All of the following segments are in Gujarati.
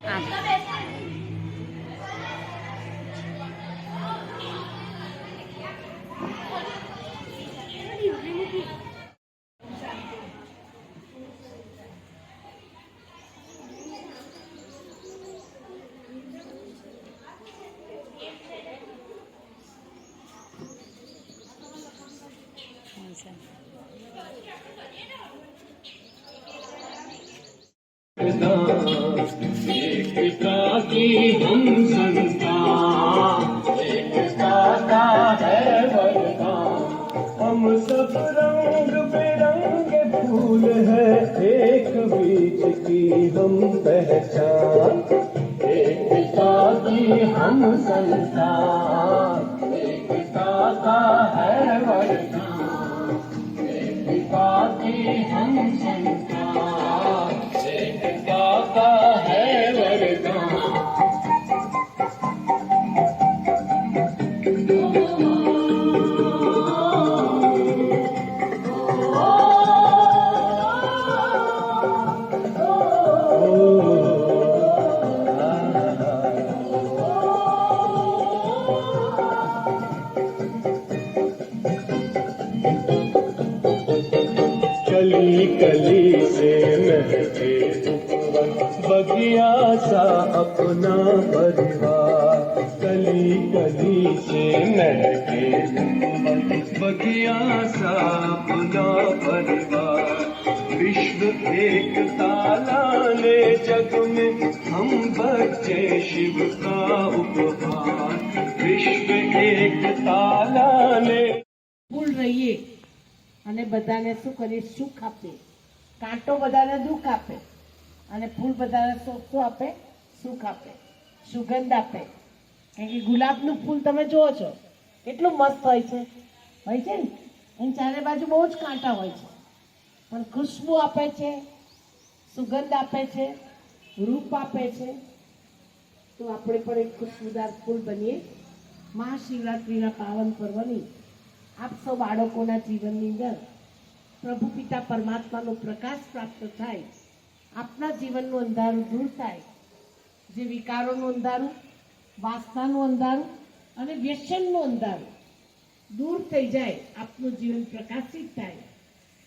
एकता की हम संस्था, एकता का है वरदान। हम सब रंग बिरंगे फूल है, एक बीच की हम पहचान। एकता की हम संस्था, एकता का है वरदान। एकता की हम संस्था, एकता का है वरदान। कली कली से महके उपवन, बगिया सा अपना परिवार। कली कली से महके उपवन, बगिया सा अपना परिवार। विश्व एकता लाने जग में हम बच्चे शिव का उपहार। विश्व एकता लाने ભૂલ રહીએ અને બધાને શું કરીએ, સુખ આપે. કાંટો બધાને દુઃખ આપે અને ફૂલ બધાને શું આપે, સુખ આપે, સુગંધ આપે. કારણ કે ગુલાબનું ફૂલ તમે જુઓ છો કેટલું મસ્ત હોય છે ને, એની ચારે બાજુ બહુ જ કાંટા હોય છે, પણ ખુશ્બુ આપે છે, સુગંધ આપે છે, રૂપ આપે છે. તો આપણે પણ એક ખુશ્બુદાર ફૂલ બનીએ. મહાશિવરાત્રિના પાવન પર્વની આપ સૌ બાળકોના જીવનની અંદર પ્રભુ પિતા પરમાત્માનો પ્રકાશ પ્રાપ્ત થાય, આપના જીવનનું અંધારું દૂર થાય, જે વિકારોનું અંધારું, વાસનાનું અંધારું અને વ્યસનનું અંધારું દૂર થઈ જાય, આપનું જીવન પ્રકાશિત થાય,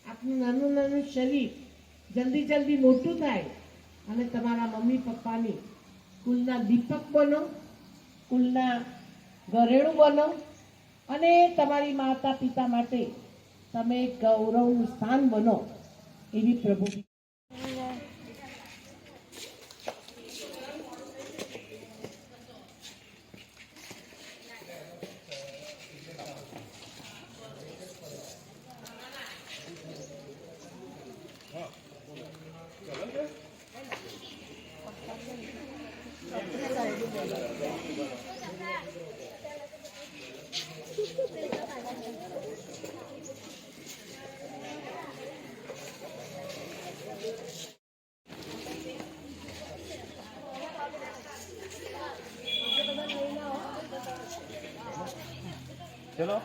આપનું નાનું નાનું શરીર જલ્દી જલ્દી મોટું થાય અને તમારા મમ્મી પપ્પાની કુલના દીપક બનો, કુલના ઘરેણું બનો અને તમારી માતા પિતા માટે તમે ગૌરવનું સ્થાન બનો, એવી પ્રભુ. चलो